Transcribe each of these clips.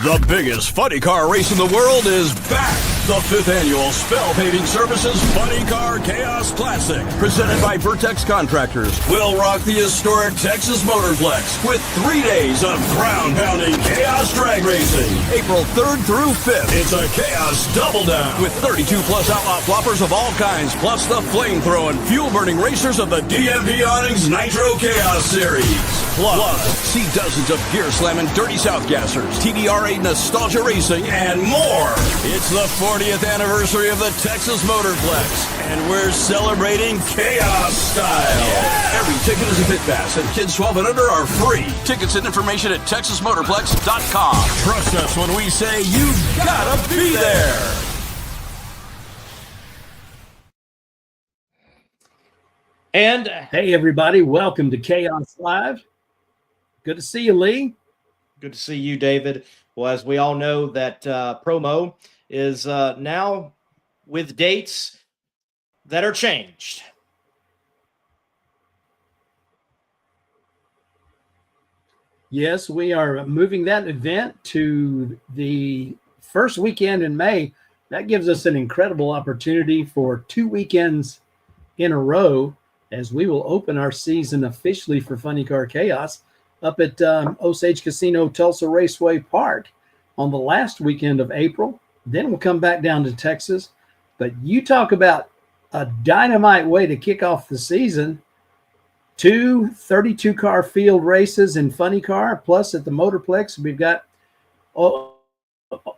The biggest funny car race in the world is back. The 5th annual Spell Paving Services Funny Car Chaos Classic, presented by Vertex Contractors, will rock the historic Texas Motorplex with 3 days of ground-pounding chaos drag racing. April 3rd through 5th, it's a chaos double down with 32-plus outlaw floppers of all kinds, plus the flamethrower and fuel-burning racers of the DMP Awnings Nitro Chaos Series. Plus, see dozens of gear-slamming Dirty South Gassers, TDRA Nostalgia Racing, and more. It's the 40th anniversary of the Texas Motorplex, and we're celebrating chaos style. Yeah. Every ticket is a pit pass, and kids 12 and under are free. Tickets and information at TexasMotorplex.com. Trust us when we say you gotta be there. And hey, everybody, welcome to Chaos Live. Good to see you, Lee. Good to see you, David. Well, as we all know, that promo is now with dates that are changed. Yes, we are moving that event to the first weekend in May. That gives us an incredible opportunity for 2 weekends in a row as we will open our season officially for Funny Car Chaos up at Osage Casino, Tulsa Raceway Park on the last weekend of April. Then we'll come back down to Texas. But you talk about a dynamite way to kick off the season. 2 32-car field races in Funny Car, plus at the Motorplex, we've got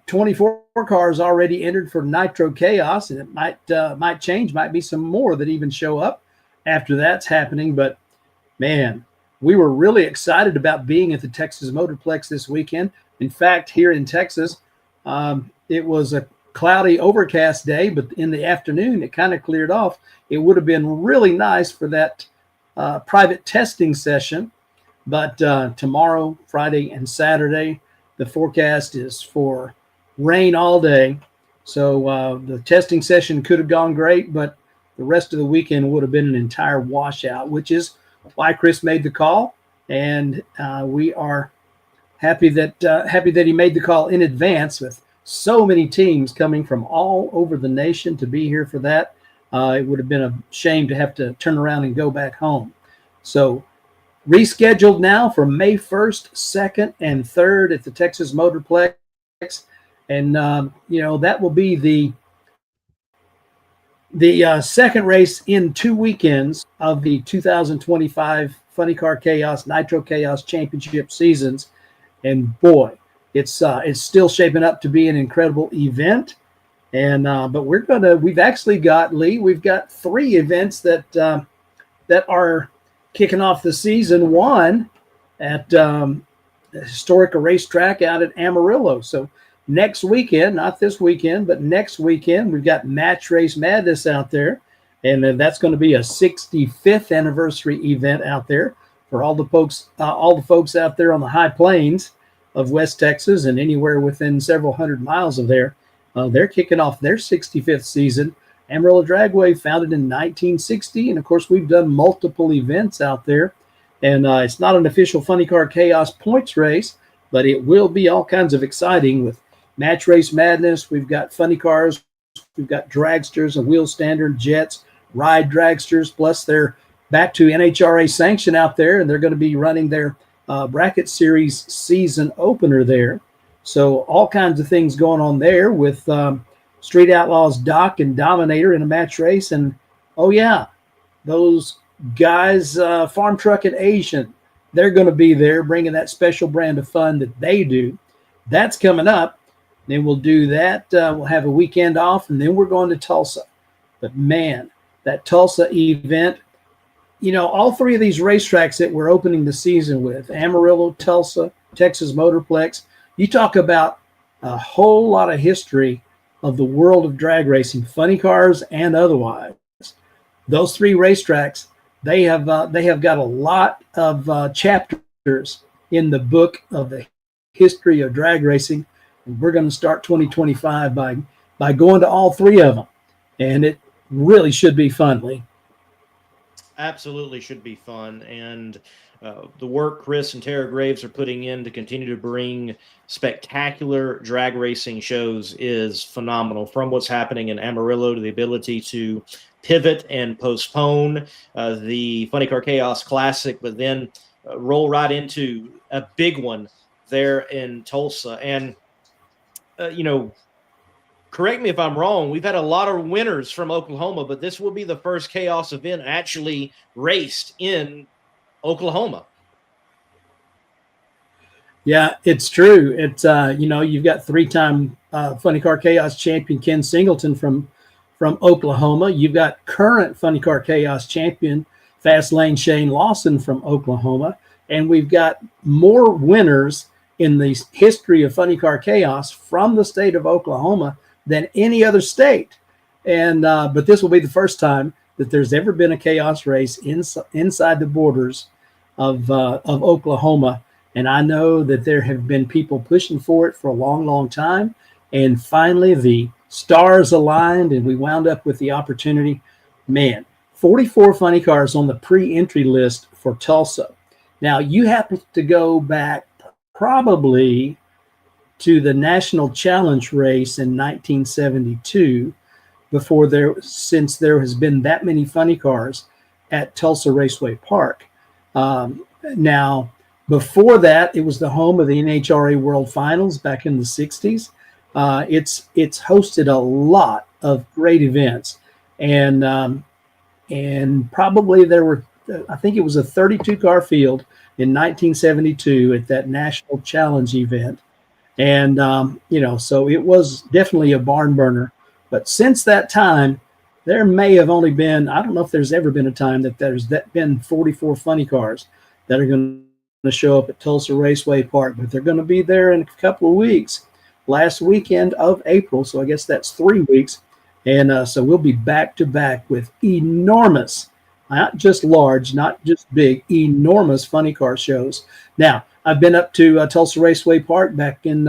24 cars already entered for Nitro Chaos, and it might change, might be some more that even show up after that's happening. But, man, we were really excited about being at the Texas Motorplex this weekend. In fact, here in Texas, it was a cloudy, overcast day, but in the afternoon, it kind of cleared off. It would have been really nice for that private testing session. But tomorrow, Friday, and Saturday, the forecast is for rain all day. So the testing session could have gone great, but the rest of the weekend would have been an entire washout, which is why Chris made the call, and we are happy that he made the call in advance with so many teams coming from all over the nation to be here for that. It would have been a shame to have to turn around and go back home. So rescheduled now for May 1st, 2nd, and 3rd at the Texas Motorplex, and that will be the second race in 2 weekends of the 2025 Funny Car Chaos, Nitro Chaos Championship seasons. And boy, it's still shaping up to be an incredible event. And but we've actually got, Lee, we've got 3 events that are kicking off the season. One at the historic racetrack out at Amarillo. So next weekend, not this weekend, but next weekend, we've got Match Race Madness out there. And then that's going to be a 65th anniversary event out there for all the folks out there on the high plains of West Texas and anywhere within several hundred miles of there. They're kicking off their 65th season. Amarillo Dragway, founded in 1960. And, of course, we've done multiple events out there. And it's not an official Funny Car Chaos points race, but it will be all kinds of exciting with Match Race Madness. We've got funny cars. We've got dragsters and wheel standard jets, ride dragsters, plus they're back to NHRA sanction out there, and they're going to be running their bracket series season opener there. So all kinds of things going on there with Street Outlaws Doc and Dominator in a match race. And, oh, yeah, those guys, Farm Truck and Asian, they're going to be there bringing that special brand of fun that they do. That's coming up. Then we'll do that. We'll have a weekend off, and then we're going to Tulsa. But, man, that Tulsa event, all 3 of these racetracks that we're opening the season with, Amarillo, Tulsa, Texas Motorplex, you talk about a whole lot of history of the world of drag racing, funny cars and otherwise. Those 3 racetracks, they have got a lot of chapters in the book of the history of drag racing. And we're going to start 2025 by going to all 3 of them, and it really should be fun, Lee. absolutely should be fun. And the work Chris and Tara Graves are putting in to continue to bring spectacular drag racing shows is phenomenal. From what's happening in Amarillo to the ability to pivot and postpone the Funny Car Chaos Classic, but then roll right into a big one there in Tulsa. And, correct me if I'm wrong, we've had a lot of winners from Oklahoma, but this will be the first Chaos event actually raced in Oklahoma. Yeah, it's true. It's you've got three-time Funny Car Chaos champion Ken Singleton from Oklahoma. You've got current Funny Car Chaos champion Fast Lane Shane Lawson from Oklahoma, and we've got more winners in the history of Funny Car Chaos from the state of Oklahoma than any other state. And but this will be the first time that there's ever been a chaos race inside the borders of Oklahoma. And I know that there have been people pushing for it for a long, long time. And finally, the stars aligned, and we wound up with the opportunity. Man, 44 funny cars on the pre-entry list for Tulsa. Now, you have to go back probably to the National Challenge race in 1972 since there has been that many funny cars at Tulsa Raceway Park. Now, before that, it was the home of the NHRA World Finals back in the 60s. It's hosted a lot of great events, and probably there were, I think it was a 32-car field in 1972 at that National Challenge event. And, so it was definitely a barn burner. But since that time, there may have only been, I don't know if there's ever been a time that there's been 44 funny cars that are going to show up at Tulsa Raceway Park, but they're going to be there in a couple of weeks, last weekend of April. So I guess that's 3 weeks. And so we'll be back to back with enormous, not just large, not just big, enormous funny car shows. Now, I've been up to Tulsa Raceway Park back in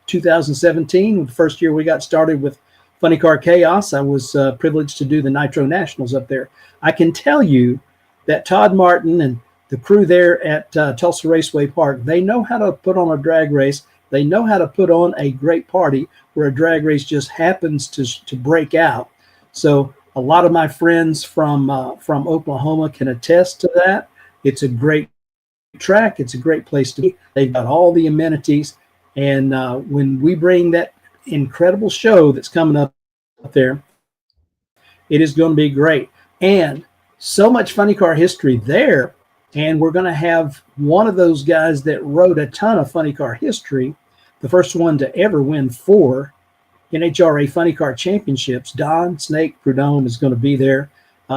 2017, the first year we got started with Funny Car Chaos. I was privileged to do the Nitro Nationals up there. I can tell you that Todd Martin and the crew there at Tulsa Raceway Park, they know how to put on a drag race. They know how to put on a great party where a drag race just happens to break out. So a lot of my friends from Oklahoma can attest to that. It's a great track. It's a great place to be. They've got all the amenities. And when we bring that incredible show that's coming up there, it is going to be great. And so much funny car history there. And we're going to have one of those guys that wrote a ton of funny car history, the first one to ever win 4 NHRA Funny Car Championships. Don Snake Prudhomme is going to be there.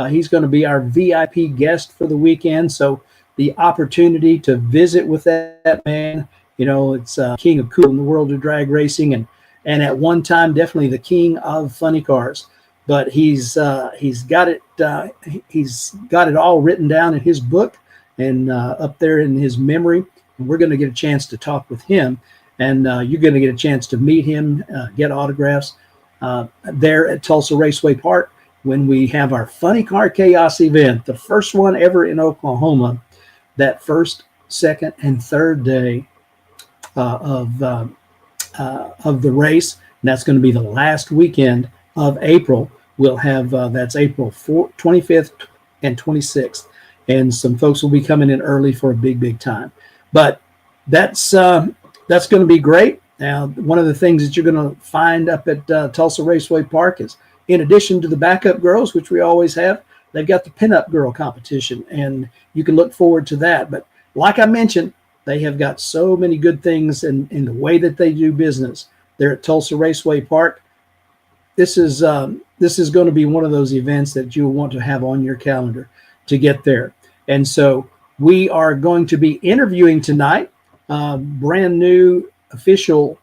He's going to be our VIP guest for the weekend. So the opportunity to visit with that man, it's king of cool in the world of drag racing, and at one time definitely the king of funny cars. But he's got it all written down in his book and up there in his memory. And we're going to get a chance to talk with him, and you're going to get a chance to meet him, get autographs there at Tulsa Raceway Park when we have our Funny Car Chaos event, the first one ever in Oklahoma. That first, second, and third day of the race, and that's going to be the last weekend of April. We'll have that's April 25th and 26th, and some folks will be coming in early for a big time. But that's going to be great. Now, one of the things that you're going to find up at Tulsa Raceway Park is, in addition to the backup girls, which we always have, they've got the pinup girl competition, and you can look forward to that. But like I mentioned, they have got so many good things in the way that they do business there at Tulsa Raceway Park. This is going to be one of those events that you'll want to have on your calendar to get there. And so we are going to be interviewing tonight brand new official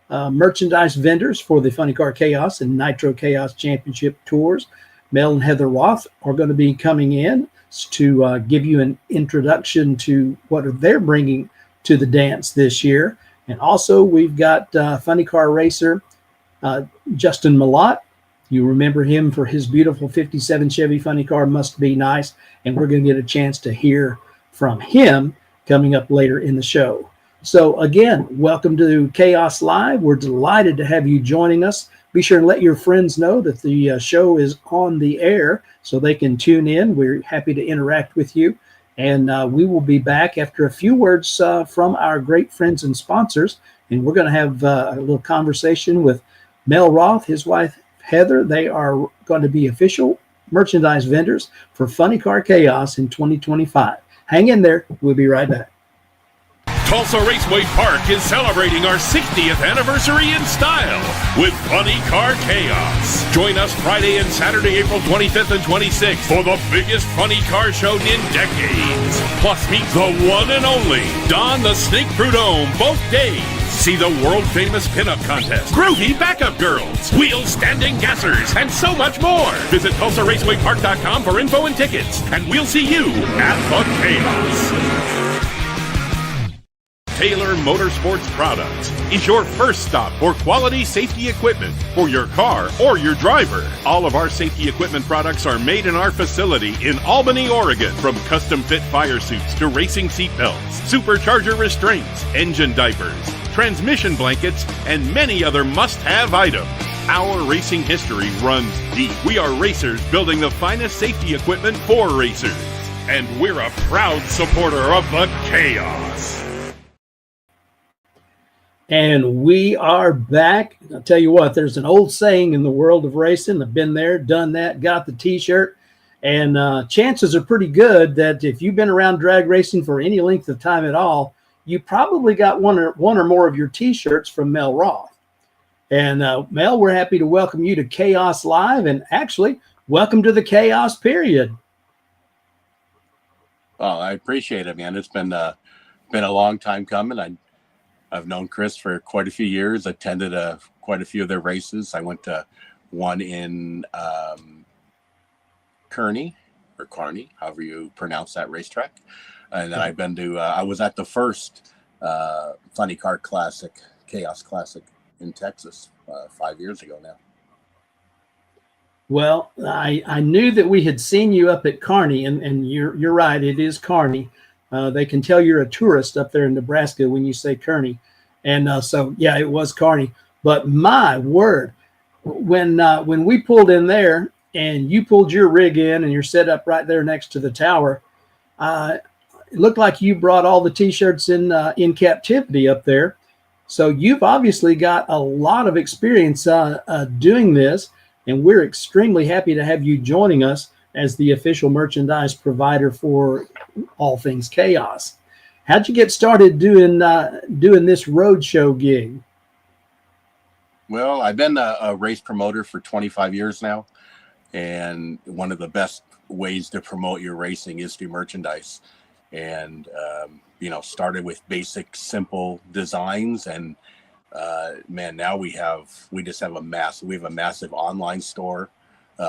merchandise vendors for the Funny Car Chaos and Nitro Chaos Championship Tours. Mel and Heather Roth are going to be coming in to give you an introduction to what they're bringing to the dance this year. And also we've got funny car racer Justin Malott You remember him for his beautiful 57 Chevy Funny Car Must Be Nice, and we're going to get a chance to hear from him coming up later in the show. So again, welcome to Chaos Live. We're delighted to have you joining us. Be sure and let your friends know that the show is on the air so they can tune in. We're happy to interact with you. And we will be back after a few words from our great friends and sponsors. And we're going to have a little conversation with Mel Roth, his wife, Heather. They are going to be official merchandise vendors for Funny Car Chaos in 2025. Hang in there. We'll be right back. Tulsa Raceway Park is celebrating our 60th anniversary in style with Funny Car Chaos. Join us Friday and Saturday, April 25th and 26th for the biggest funny car show in decades. Plus, meet the one and only Don the Snake Prudhomme both days. See the world-famous pinup contest, groovy backup girls, wheel-standing gassers, and so much more. Visit TulsaRacewayPark.com for info and tickets, and we'll see you at the Chaos. Taylor Motorsports Products is your first stop for quality safety equipment for your car or your driver. All of our safety equipment products are made in our facility in Albany, Oregon. From custom fit fire suits to racing seat belts, supercharger restraints, engine diapers, transmission blankets, and many other must-have items. Our racing history runs deep. We are racers building the finest safety equipment for racers. And we're a proud supporter of the Chaos. And we are back. I'll tell you what, there's an old saying in the world of racing. I've been there, done that, got the t-shirt. And chances are pretty good that if you've been around drag racing for any length of time at all, you probably got one or more of your t-shirts from Mel Roth. And Mel, we're happy to welcome you to Chaos Live. And actually, welcome to the Chaos period. Well, I appreciate it, man. It's been a long time coming. I've known Chris for quite a few years, attended quite a few of their races. I went to one in Kearney, however you pronounce that racetrack. And then I've been to, I was at the first Funny Car Classic, Chaos Classic in Texas 5 years ago now. Well, I knew that we had seen you up at Kearney, and you're right, it is Kearney. They can tell you're a tourist up there in Nebraska when you say Kearney. And so, yeah, it was Kearney. But my word, when we pulled in there and you pulled your rig in and you're set up right there next to the tower, it looked like you brought all the T-shirts in captivity up there. So you've obviously got a lot of experience doing this, and we're extremely happy to have you joining us as the official merchandise provider for all things Chaos. How'd you get started doing this roadshow gig? Well, I've been a race promoter for 25 years now, and one of the best ways to promote your racing is through merchandise. And started with basic, simple designs, and man, now we have a massive online store.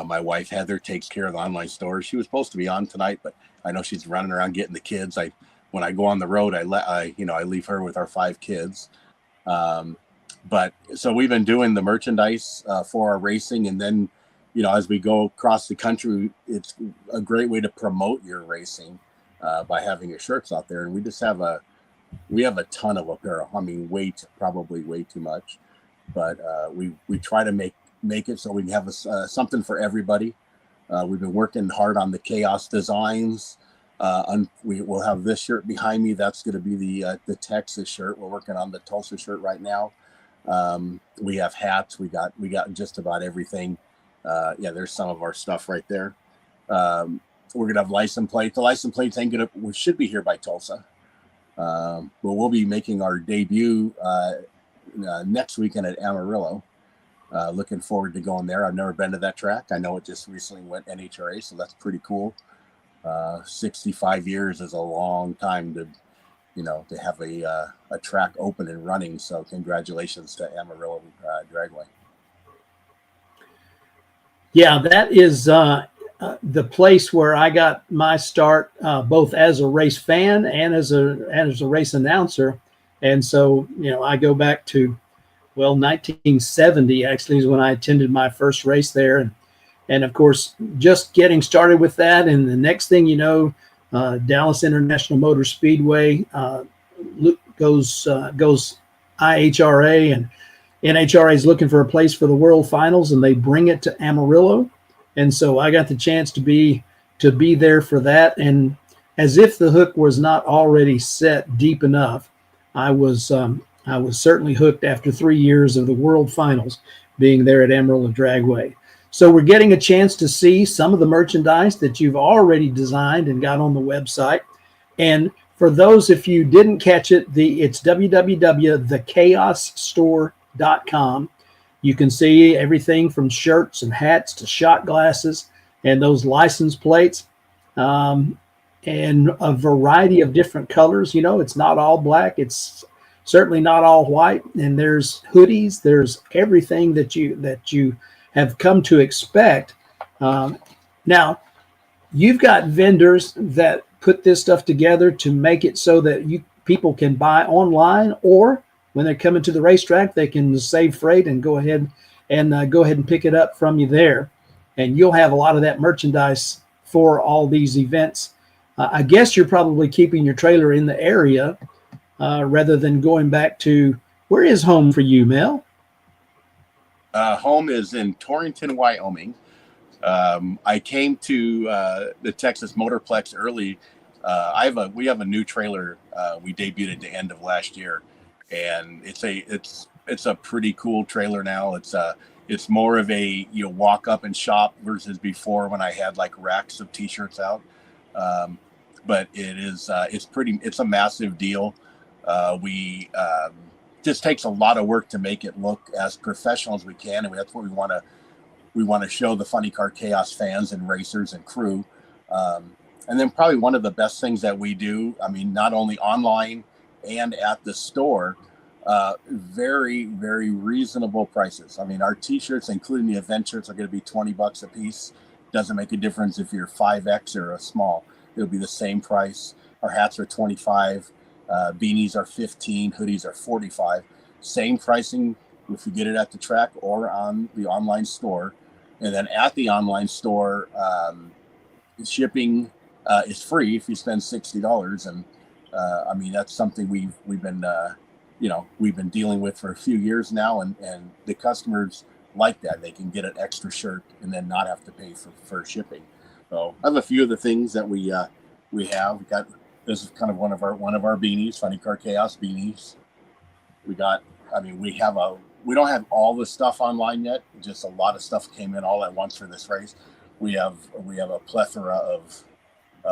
My wife Heather takes care of the online store. She was supposed to be on tonight, but I know she's running around getting the kids. When I go on the road, I leave her with our 5 kids. But so we've been doing the merchandise for our racing, and then as we go across the country, it's a great way to promote your racing by having your shirts out there. And we have a ton of apparel. I mean, probably way too much, but we try to make it so we can have something for everybody. We've been working hard on the Chaos designs. We will have this shirt behind me. That's going to be the Texas shirt. We're working on the Tulsa shirt right now. We have hats. We got just about everything. There's some of our stuff right there. We're gonna have license plates. The license plates we should be here by Tulsa. But we'll be making our debut next weekend at Amarillo. Looking forward to going there. I've never been to that track. I know it just recently went NHRA, so that's pretty cool. 65 years is a long time to have a track open and running. So congratulations to Amarillo Dragway. Yeah, that is the place where I got my start, both as a race fan and as a race announcer. And so, I go back to well, 1970 actually is when I attended my first race there. And of course, just getting started with that. And the next thing you know, Dallas International Motor Speedway goes IHRA, and NHRA is looking for a place for the World Finals, and they bring it to Amarillo. And so I got the chance to be there for that. And as if the hook was not already set deep enough, I was certainly hooked after 3 years of the World Finals being there at Amarillo Dragway. So we're getting a chance to see some of the merchandise that you've already designed and got on the website. And for those, if you didn't catch it, it's www.thechaosstore.com. You can see everything from shirts and hats to shot glasses and those license plates, and a variety of different colors. You know, it's not all black. It's certainly not all white. And there's hoodies. There's everything that you have come to expect. Now, you've got vendors that put this stuff together to make it so that people can buy online, or when they're coming to the racetrack, they can save freight and go ahead and pick it up from you there. And you'll have a lot of that merchandise for all these events. I guess you're probably keeping your trailer in the area rather than going back to, where is home for you, Mel? Home is in Torrington, Wyoming. I came to the Texas Motorplex early. We have a new trailer. We debuted at the end of last year, and it's a pretty cool trailer now. It's more of a walk up and shop versus before when I had like racks of t-shirts out. But it's a massive deal. We just takes a lot of work to make it look as professional as we can, and that's what we want to show the Funny Car Chaos fans and racers and crew. And then probably one of the best things that we do, I mean, not only online and at the store, very, very reasonable prices. I mean, our t-shirts, including the event shirts, are going to be $20 a piece. Doesn't make a difference if you're 5X or a small. It'll be the same price. Our hats are $25. Beanies are $15. Hoodies are $45. Same pricing if you get it at the track or on the online store. And then at the online store, shipping is free if you spend $60. And I mean, that's something we've been dealing with for a few years now, and the customers like that. They can get an extra shirt and then not have to pay for shipping. So I have a few of the things that we have. We got, this is kind of one of our beanies, Funny Car Chaos beanies. We don't have all the stuff online yet. Just a lot of stuff came in all at once for this race. We have a plethora of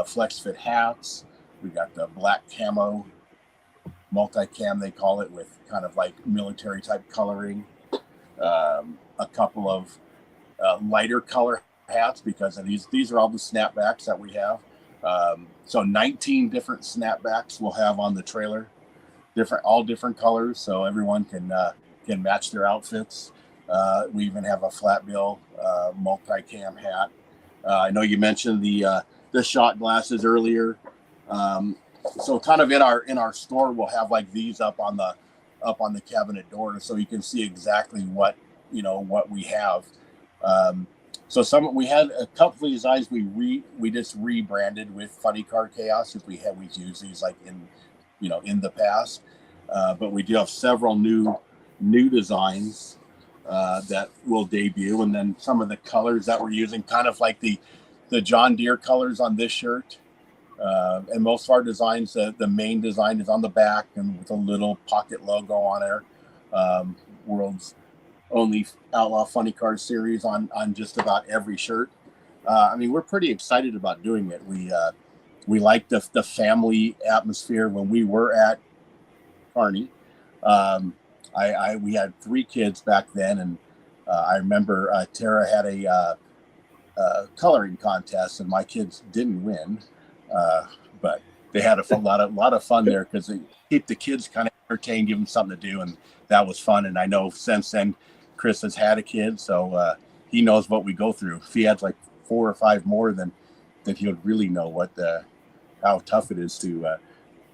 flex fit hats. We got the black camo, multi-cam they call it, with kind of like military type coloring. A couple of lighter color hats because of these are all the snapbacks that we have. So 19 different snapbacks we'll have on the trailer, all different colors, so everyone can match their outfits. We even have a flat bill multi-cam hat. I know you mentioned the shot glasses earlier. So kind of in our store, we'll have like these up on the cabinet door, so you can see exactly what we have. So we had a couple of designs we just rebranded with Funny Car Chaos, if we used these like in the past, but we do have several new designs that will debut, and then some of the colors that we're using, kind of like the John Deere colors on this shirt. And most of our designs, the main design is on the back and with a little pocket logo on there. World's only Outlaw Funny Car series on just about every shirt. I mean, we're pretty excited about doing it. We like the family atmosphere. When we were at Carney, we had 3 kids back then, and I remember Tara had a coloring contest, and my kids didn't win. But they had a lot of fun there because they keep the kids kind of entertained, give them something to do, and that was fun. And I know since then Chris has had a kid, so he knows what we go through. If he had like 4 or 5 more, then he would really know how tough it is to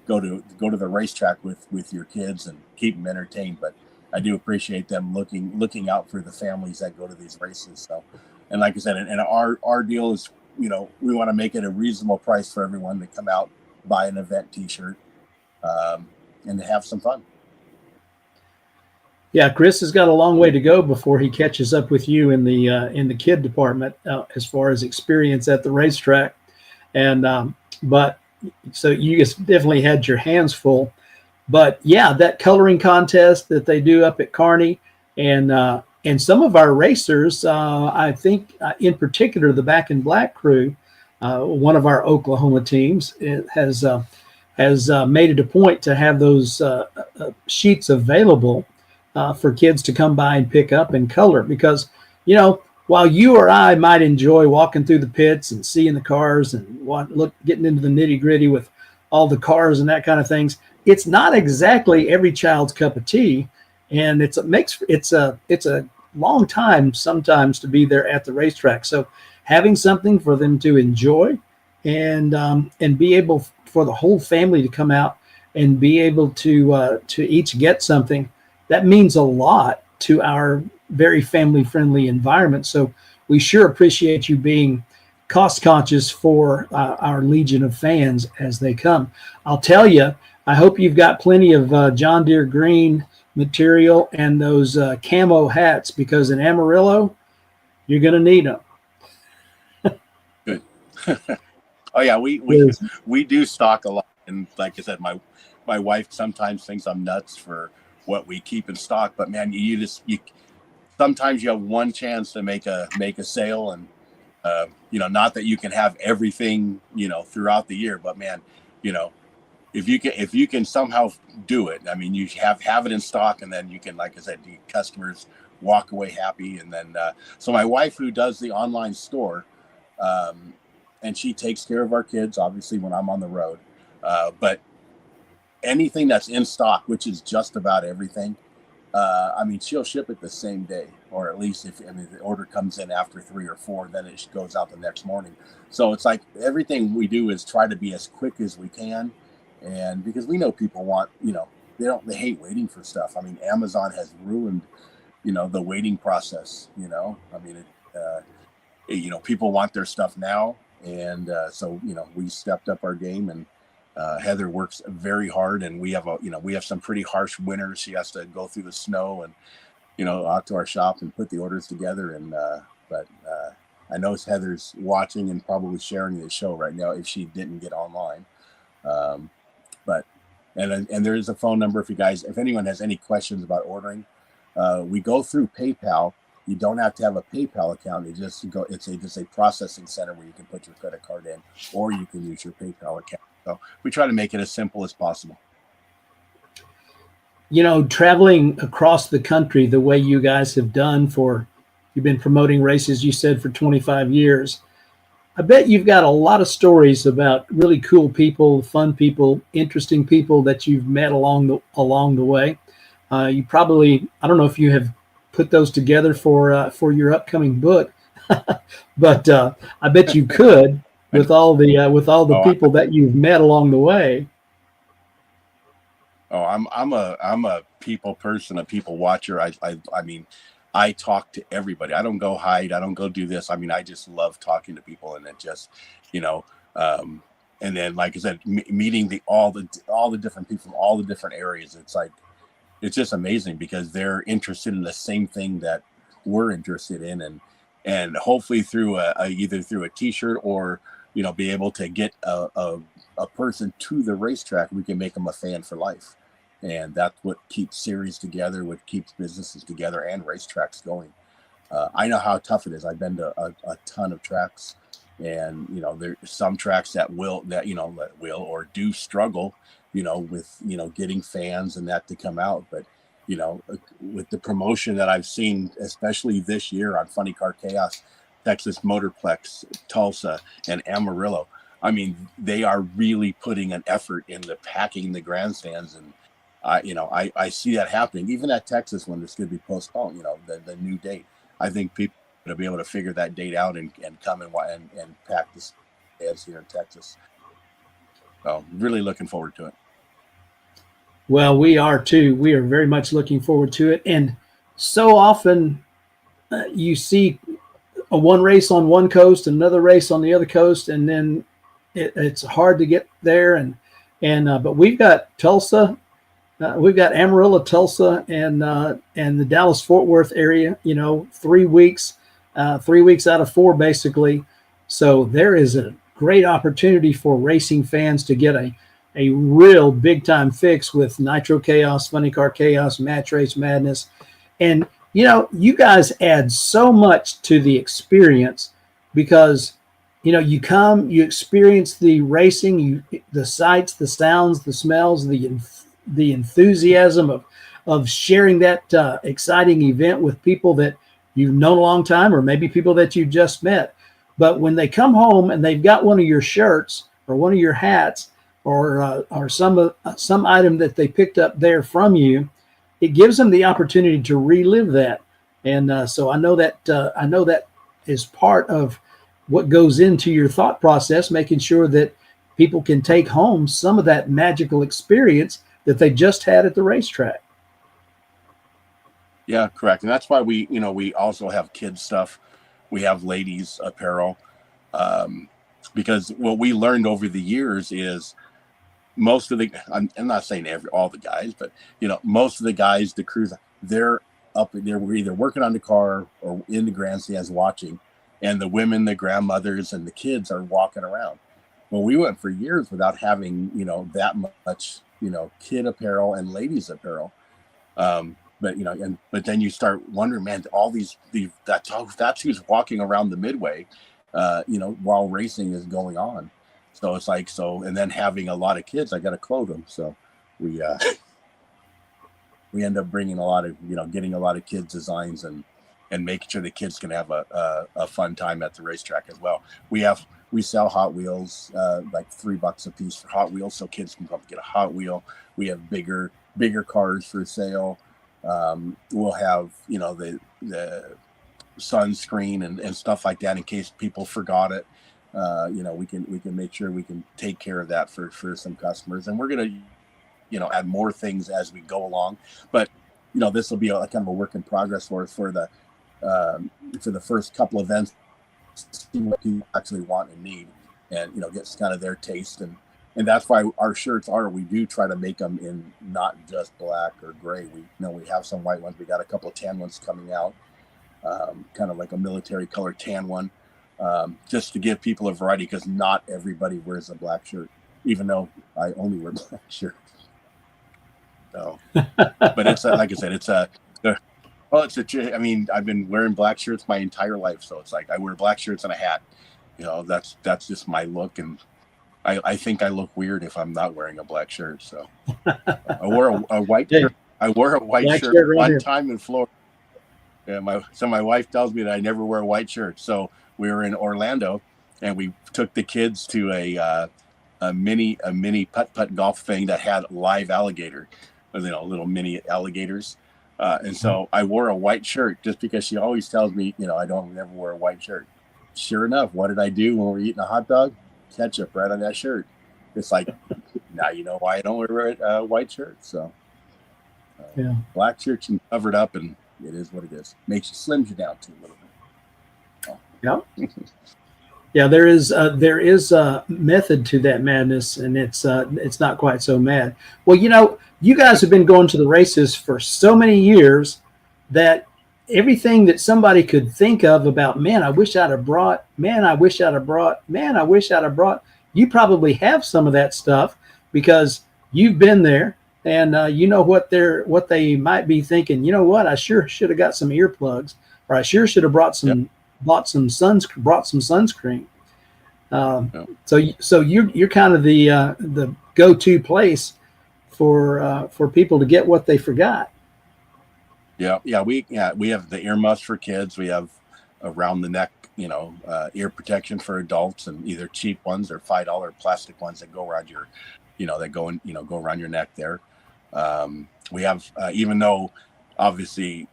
go to the racetrack with your kids and keep them entertained. But I do appreciate them looking out for the families that go to these races. So, and like I said, and our deal is, we want to make it a reasonable price for everyone to come out, buy an event T-shirt, and to have some fun. Yeah, Chris has got a long way to go before he catches up with you in the kid department as far as experience at the racetrack. And but so you just definitely had your hands full. But yeah, that coloring contest that they do up at Kearney, and some of our racers, I think in particular the Back in Black crew, one of our Oklahoma teams, has made it a point to have those sheets available for kids to come by and pick up and color, because while you or I might enjoy walking through the pits and seeing the cars and getting into the nitty gritty with all the cars and that kind of things, it's not exactly every child's cup of tea, and it's a long time sometimes to be there at the racetrack. So having something for them to enjoy and be able for the whole family to come out and be able to each get something, that means a lot to our very family-friendly environment. So we sure appreciate you being cost conscious for our legion of fans as they come. I'll tell you, I hope you've got plenty of John Deere green material and those camo hats, because in Amarillo, you're going to need them. Good. Oh yeah, we do stock a lot, and like I said, my wife sometimes thinks I'm nuts for what we keep in stock, but man, you sometimes you have one chance to make a sale, and not that you can have everything throughout the year, but man, if you can somehow do it, I mean, you have it in stock, and then you can, like I said, the customers walk away happy. And then so my wife, who does the online store, and she takes care of our kids obviously when I'm on the road, but anything that's in stock, which is just about everything, I mean, she'll ship it the same day, or at least if the order comes in after 3 or 4, then it goes out the next morning. So it's like everything we do is try to be as quick as we can, and because we know people want, they hate waiting for stuff. I mean, Amazon has ruined, the waiting process. I mean, people want their stuff now, and so we stepped up our game, and Heather works very hard, and we have some pretty harsh winters. She has to go through the snow and out to our shop and put the orders together. And but I know Heather's watching and probably sharing the show right now if she didn't get online. But there is a phone number if anyone has any questions about ordering. We go through PayPal. You don't have to have a PayPal account. It's just a processing center where you can put your credit card in, or you can use your PayPal account. So we try to make it as simple as possible. Traveling across the country the way you guys have done you've been promoting races, you said, for 25 years. I bet you've got a lot of stories about really cool people, fun people, interesting people that you've met along the way. You probably, I don't know if you have put those together for your upcoming book, but I bet you could. With all the people that you've met along the way. Oh, I'm a people person, a people watcher. I mean, I talk to everybody. I don't go hide. I don't go do this. I mean, I just love talking to people, and it just, and then, like I said, meeting all the different people from all the different areas. It's like, it's just amazing because they're interested in the same thing that we're interested in, and hopefully through either through a T-shirt or be able to get a person to the racetrack, we can make them a fan for life. And that's what keeps series together, what keeps businesses together and racetracks going. I know how tough it is. I've been to a ton of tracks, and there's some tracks that will or do struggle, with getting fans and that to come out. But with the promotion that I've seen, especially this year on Funny Car Chaos, Texas Motorplex, Tulsa, and Amarillo, I mean, they are really putting an effort into packing the grandstands, and I see that happening even at Texas when this could be postponed. The new date. I think people will be able to figure that date out and come and pack the stands here in Texas. So really looking forward to it. Well, we are too. We are very much looking forward to it. And so often you see a one race on one coast, another race on the other coast, and then it's hard to get there. And but we've got Tulsa, we've got Amarillo, Tulsa, and the Dallas Fort Worth area. 3 weeks, 3 weeks out of 4 basically. So there is a great opportunity for racing fans to get a real big time fix with Nitro Chaos, Funny Car Chaos, Match Race Madness. And you guys add so much to the experience because you come, you experience the racing, the sights, the sounds, the smells, the enthusiasm of sharing that exciting event with people that you've known a long time, or maybe people that you just met. But when they come home and they've got one of your shirts or one of your hats or some item that they picked up there from you, it gives them the opportunity to relive that. And so I know that is part of what goes into your thought process, making sure that people can take home some of that magical experience that they just had at the racetrack. Yeah, correct. And that's why we also have kids stuff. We have ladies apparel, because what we learned over the years is most of the, I'm not saying all the guys, but most of the guys, the crews, they're either working on the car or in the grandstands watching, and the women, the grandmothers, and the kids are walking around. Well, we went for years without having that much kid apparel and ladies apparel. But then you start wondering, man, all that's who's walking around the midway, while racing is going on. So it's like, and then having a lot of kids, I got to clothe them. So we end up bringing a lot of, getting a lot of kids designs and making sure the kids can have a fun time at the racetrack as well. We sell Hot Wheels, like $3 a piece for Hot Wheels, so kids can come get a Hot Wheel. We have bigger cars for sale. We'll have, the sunscreen and stuff like that in case people forgot it. We can make sure we can take care of that for some customers, and we're going to, add more things as we go along. But, this will be a kind of a work in progress for us for the first couple events, see what people actually want and need, and, get kind of their taste. And that's why our shirts we do try to make them in not just black or gray. We have some white ones. We got a couple of tan ones coming out, kind of like a military color tan one, just to give people a variety, because not everybody wears a black shirt, even though I only wear black shirts. So, but it's like I said, I mean, I've been wearing black shirts my entire life, so it's like I wear black shirts and a hat. That's just my look, and I think I look weird if I'm not wearing a black shirt. So I wore a white shirt. I wore a white shirt one time in Florida. Yeah, my wife tells me that I never wear a white shirt. So we were in Orlando, and we took the kids to a mini putt golf thing that had live alligator, little mini alligators. And so I wore a white shirt just because she always tells me, I don't never wear a white shirt. Sure enough, what did I do when we're eating a hot dog? Ketchup right on that shirt. It's like, now you know why I don't wear a white shirt. So black shirts and covered up, and it is what it is. Makes you, slims you down too a little bit. Oh. Yeah. Yeah, there is a method to that madness, and it's not quite so mad. Well, you guys have been going to the races for so many years that everything that somebody could think of about, man, I wish I'd have brought, you probably have some of that stuff because you've been there, and what they might be thinking. You know what? I sure should have got some earplugs, or I sure should have brought some sunscreen. So you're kind of the go-to place for people to get what they forgot. Yeah. We have the earmuffs for kids. We have around the neck, ear protection for adults, and either cheap ones or $5 plastic ones that go around your, go around your neck there. We have, even though obviously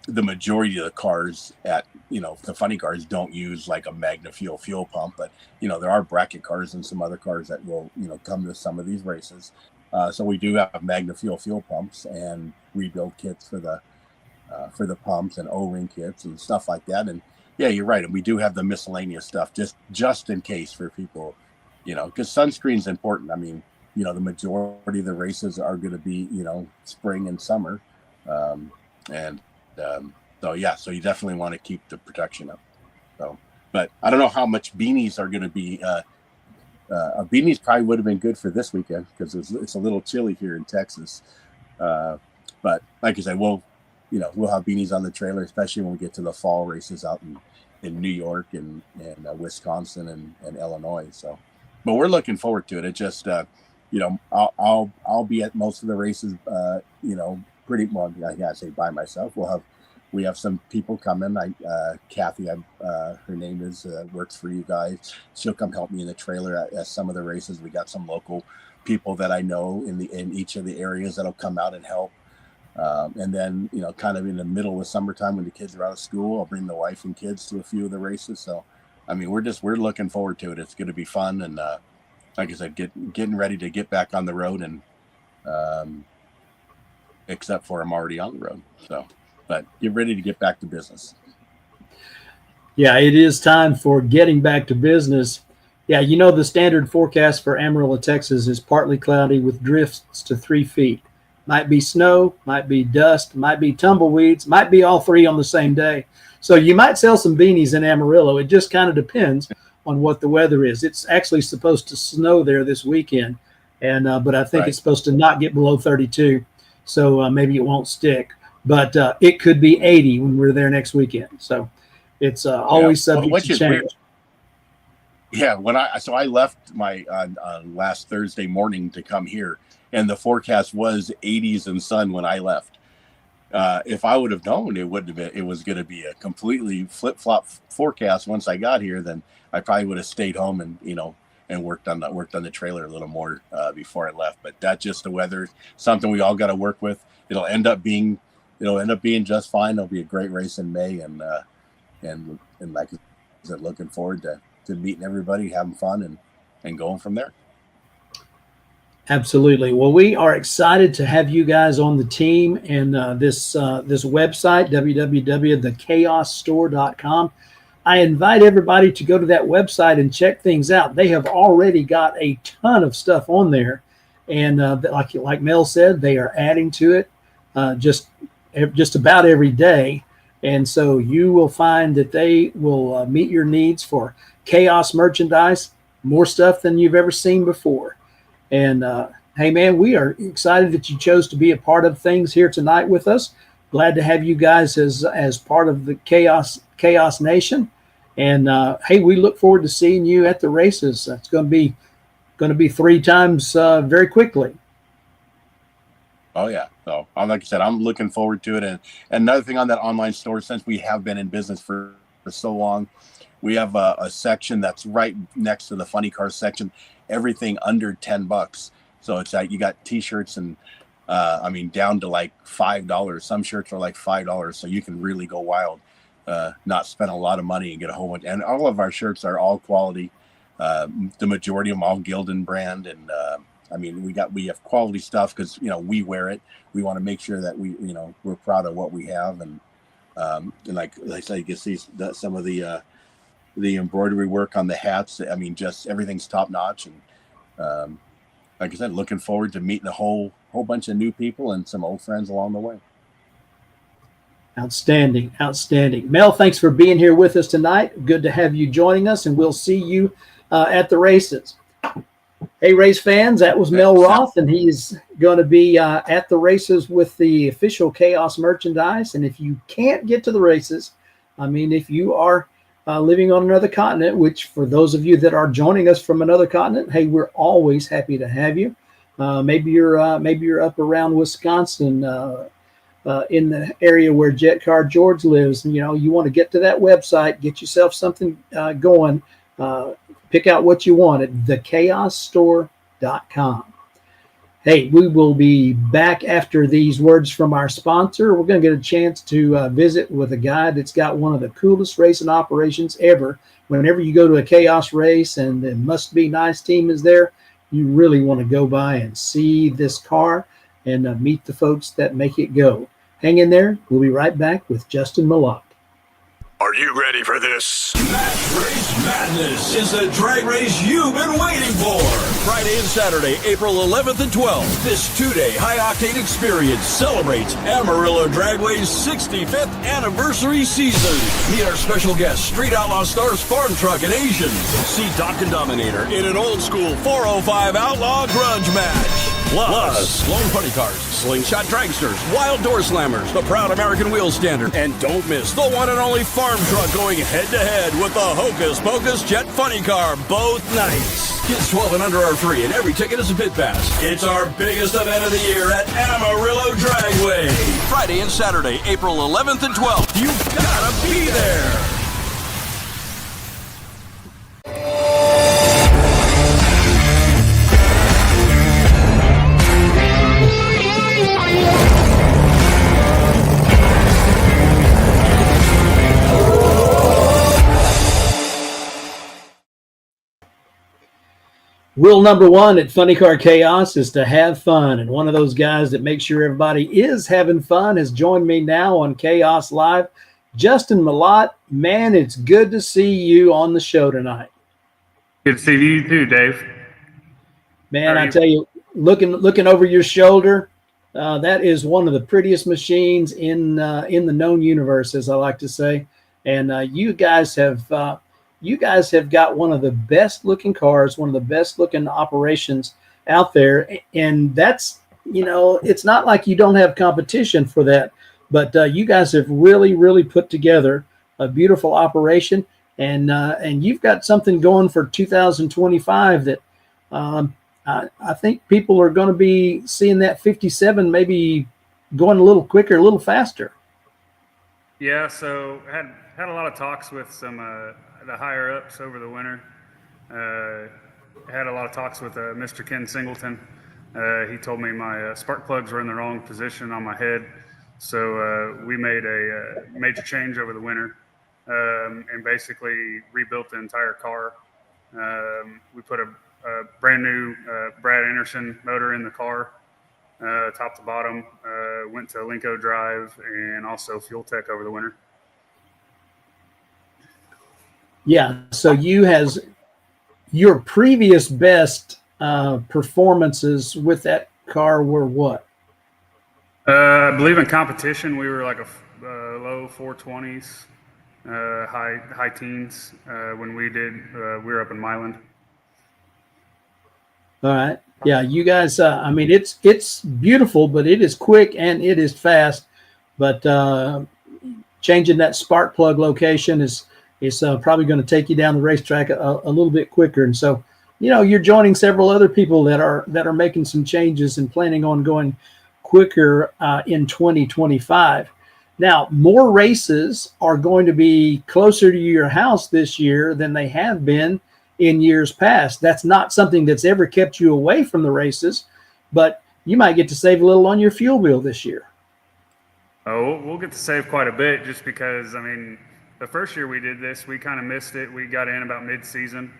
the majority of the cars at, the funny cars don't use like a Magna fuel pump, but, there are bracket cars and some other cars that will, come to some of these races. So we do have MagnaFuel fuel pumps and rebuild kits for the pumps and O-ring kits and stuff like that. And yeah, you're right. And we do have the miscellaneous stuff just in case for people, because sunscreen's important. I mean, the majority of the races are going to be, spring and summer. So you definitely want to keep the protection up. So, but I don't know how much beanies are going to be. Beanies probably would have been good for this weekend because it's a little chilly here in Texas. But like I said, we'll have beanies on the trailer, especially when we get to the fall races out in New York and Wisconsin and Illinois. So, but we're looking forward to it. It just, I'll be at most of the races, pretty well. I gotta say by myself. We have some people coming. Kathy, her name is, works for you guys. She'll come help me in the trailer at some of the races. We got some local people that I know in each of the areas that'll come out and help. And then, kind of in the middle of summertime when the kids are out of school, I'll bring the wife and kids to a few of the races. So, I mean, we're looking forward to it. It's going to be fun. And, like I said, getting ready to get back on the road and, except for I'm already on the road. So, but get ready to get back to business. Yeah, it is time for getting back to business. Yeah, the standard forecast for Amarillo, Texas is partly cloudy with drifts to 3 feet. Might be snow, might be dust, might be tumbleweeds, might be all three on the same day. So you might sell some beanies in Amarillo. It just kind of depends on what the weather is. It's actually supposed to snow there this weekend, and but I think It's supposed to not get below 32, so maybe it won't stick. But it could be 80 when we're there next weekend. So it's always subject to change. Weird. Yeah, I left my on last Thursday morning to come here, and the forecast was 80s and sun when I left. If I would have known it was going to be a completely flip-flop forecast once I got here, then I probably would have stayed home and worked on the trailer a little more before I left. But that's just the weather, something we all got to work with. It'll end up being just fine. It'll be a great race in May, and like I said, looking forward to meeting everybody, having fun, and going from there. Absolutely. Well, we are excited to have you guys on the team and this website, www.thechaosstore.com. I invite everybody to go to that website and check things out. They have already got a ton of stuff on there, and like Mel said, they are adding to it just about every day. And so you will find that they will meet your needs for chaos merchandise, more stuff than you've ever seen before. And hey, man, we are excited that you chose to be a part of things here tonight with us. Glad to have you guys as part of the Chaos Nation. And hey, we look forward to seeing you at the races. It's going to be 3 times very quickly. Oh yeah. So like I said, I'm looking forward to it. And another thing on that online store, since we have been in business for so long, we have a section that's right next to the funny car section. Everything under $10. So it's like you got t-shirts and down to like $5. Some shirts are like $5, so you can really go wild, not spend a lot of money and get a whole bunch. And all of our shirts are all quality. The majority of them all Gildan brand, and we have quality stuff because we wear it. We want to make sure that we're proud of what we have, and like I say, you can see some of the embroidery work on the hats. I mean, just everything's top notch, and like I said, looking forward to meeting a whole bunch of new people and some old friends along the way. Outstanding. Mel, thanks for being here with us tonight. Good to have you joining us, and we'll see you at the races. Hey, race fans, that was Mel Roth, and he's going to be at the races with the official Chaos merchandise. And if you can't get to the races, if you are living on another continent, which for those of you that are joining us from another continent, hey, we're always happy to have you. Maybe you're up around Wisconsin, in the area where Jet Car George lives, and you want to get to that website, get yourself something going. Pick out what you want at thechaosstore.com. Hey, we will be back after these words from our sponsor. We're going to get a chance to visit with a guy that's got one of the coolest racing operations ever. Whenever you go to a Chaos race and the Must Be Nice team is there, You really want to go by and see this car and meet the folks that make it go. Hang in there. We'll be right back with Justin Malott. Are you ready for this? Match Race Madness is the drag race you've been waiting for. Friday and Saturday, April 11th and 12th. This two-day high-octane experience celebrates Amarillo Dragway's 65th anniversary season. Meet our special guest, Street Outlaw stars Farm Truck and Asian. See Doc and Dominator in an old-school 405 Outlaw grudge match. Plus, Lone Funny Cars, Slingshot Dragsters, Wild Door Slammers, the Proud American Wheel Standard, and don't miss the one and only Farm Truck going head-to-head with the Hocus Pocus Jet Funny Car both nights. Kids 12 and under are free, and every ticket is a pit pass. It's our biggest event of the year at Amarillo Dragway. Friday and Saturday, April 11th and 12th. You've gotta be there. Rule number one at Funny Car Chaos is to have fun. And one of those guys that makes sure everybody is having fun has joined me now on Chaos Live. Justin Malott, man, it's good to see you on the show tonight. Good to see you too, Dave. Man, I tell you, looking over your shoulder, that is one of the prettiest machines in the known universe, as I like to say. And you guys have got one of the best looking cars, one of the best looking operations out there. And that's, it's not like you don't have competition for that, but you guys have really, really put together a beautiful operation. And you've got something going for 2025 that I think people are going to be seeing that 57 maybe going a little quicker, a little faster. Yeah, so had a lot of talks with some the higher ups over the winter. Had a lot of talks with Mr. Ken Singleton. He told me my spark plugs were in the wrong position on my head, so we made a major change over the winter and basically rebuilt the entire car. We put a brand new Brad Anderson motor in the car, top to bottom. Went to Linko Drive and also Fuel Tech over the winter. Yeah, so your previous best performances with that car were what? I believe in competition we were like a low 420s, high teens when we were up in Milan. All right. Yeah, you guys, it's beautiful, but it is quick and it is fast. But changing that spark plug location is probably going to take you down the racetrack a little bit quicker. And so, you're joining several other people that are making some changes and planning on going quicker in 2025. Now, more races are going to be closer to your house this year than they have been in years past. That's not something that's ever kept you away from the races, but you might get to save a little on your fuel bill this year. Oh, we'll get to save quite a bit just because, the first year we did this, we kind of missed it. We got in about mid-season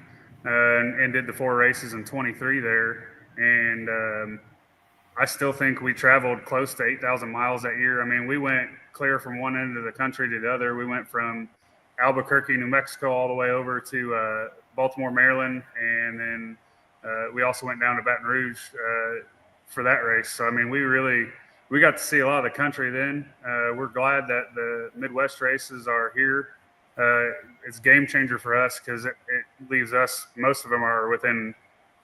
and did the 4 races in 23 there. And I still think we traveled close to 8,000 miles that year. We went clear from one end of the country to the other. We went from Albuquerque, New Mexico, all the way over to Baltimore, Maryland. And then we also went down to Baton Rouge for that race. So, we got to see a lot of the country then. We're glad that the Midwest races are here. It's a game changer for us because it leaves us, most of them are within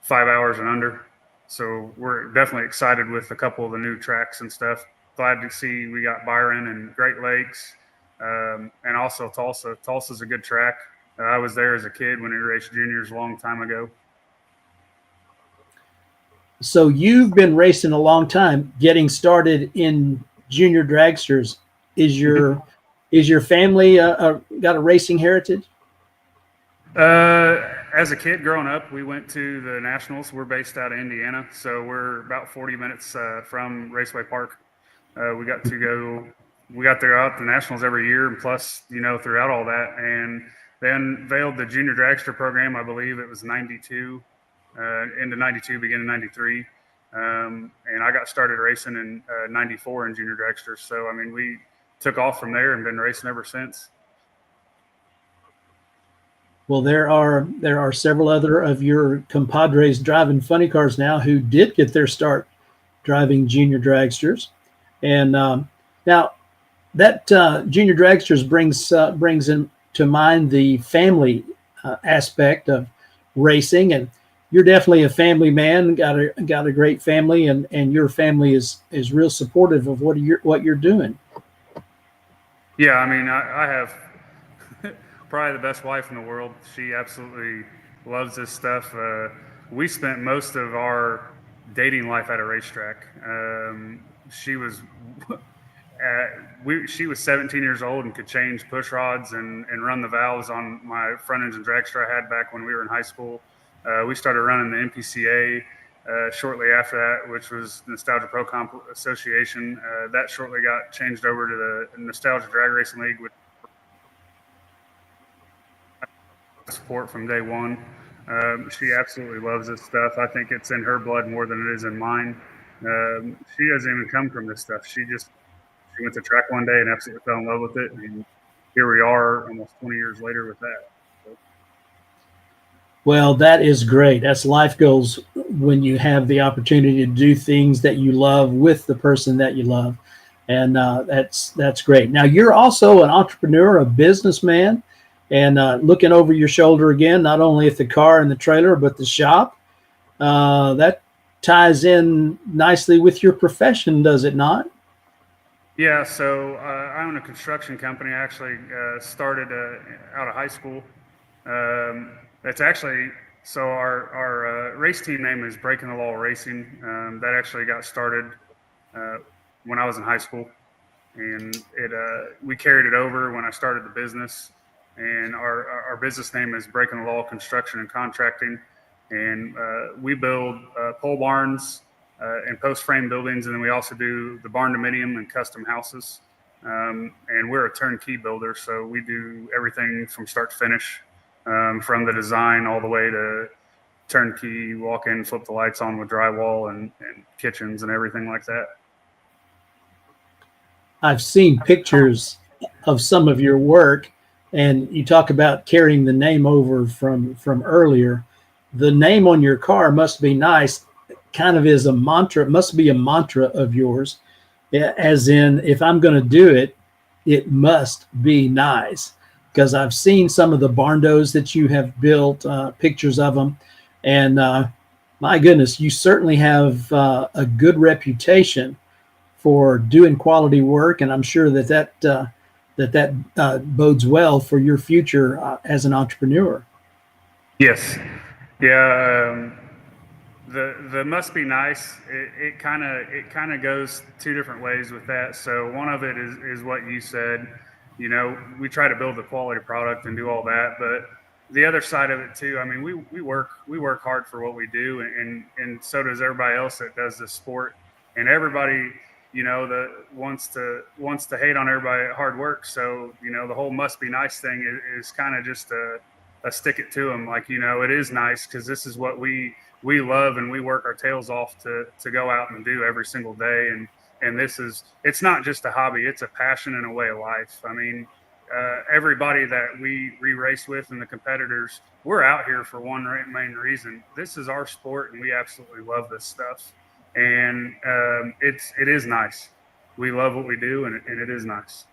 5 hours and under. So we're definitely excited with a couple of the new tracks and stuff. Glad to see we got Byron and Great Lakes and also Tulsa. Tulsa's a good track. I was there as a kid when we raced juniors a long time ago. So you've been racing a long time, getting started in junior dragsters. Is your family got a racing heritage? As a kid growing up, we went to the Nationals. We're based out of Indiana, so we're about 40 minutes from Raceway Park. We got throughout the Nationals every year, and plus, throughout all that. And then unveiled the junior dragster program. I believe it was 92. into 92, beginning 93. And I got started racing in 94 in junior dragsters. So, I mean, we took off from there and been racing ever since. Well, there are several other of your compadres driving funny cars now who did get their start driving junior dragsters, and now that junior dragsters brings in to mind the family aspect of racing, and you're definitely a family man. Got a great family, and your family is real supportive of what you're doing. Yeah, I mean, I have probably the best wife in the world. She absolutely loves this stuff. We spent most of our dating life at a racetrack. She was she was 17 years old and could change push rods and run the valves on my front engine dragster I had back when we were in high school. We started running the NPCA shortly after that, which was Nostalgia Pro Comp Association. That shortly got changed over to the Nostalgia Drag Racing League, with support from day one. She absolutely loves this stuff. I think it's in her blood more than it is in mine. She doesn't even come from this stuff. She went to track one day and absolutely fell in love with it. And here we are almost 20 years later with that. So. Well, that is great. That's life goals when you have the opportunity to do things that you love with the person that you love. And that's great. Now, you're also an entrepreneur, a businessman, and looking over your shoulder again, not only at the car and the trailer, but the shop. That ties in nicely with your profession, does it not? Yeah, so I own a construction company. I actually started out of high school. It's actually, so our race team name is Breaking the Law Racing. That actually got started when I was in high school. And we carried it over when I started the business. And our business name is Breaking the Law Construction and Contracting. And we build pole barns and post frame buildings. And then we also do the barn dominium and custom houses. And we're a turnkey builder. So we do everything from start to finish, from the design all the way to turnkey, walk in, flip the lights on with drywall and kitchens and everything like that. I've seen pictures of some of your work. And you talk about carrying the name over from earlier. The name on your car must be nice, kind of is a mantra. It must be a mantra of yours, as in, if I'm going to do it, it must be nice. Because I've seen some of the barndos that you have built, pictures of them. And my goodness, you certainly have a good reputation for doing quality work. And I'm sure that bodes well for your future as an entrepreneur. Yes. Yeah. The must be nice. It kind of goes two different ways with that. So one of it is what you said. You know, we try to build a quality product and do all that, but the other side of it too. I mean, we work hard for what we do, and so does everybody else that does this sport. And everybody, you know, that wants to hate on everybody at hard work. So, you know, the whole must be nice thing is kind of just a stick it to them. Like, you know, it is nice because this is what we love and we work our tails off to go out and do every single day. And it's not just a hobby, it's a passion and a way of life. I mean, everybody that we race with and the competitors, we're out here for one main reason. This is our sport and we absolutely love this stuff. And it is nice. We love what we do, and it is nice.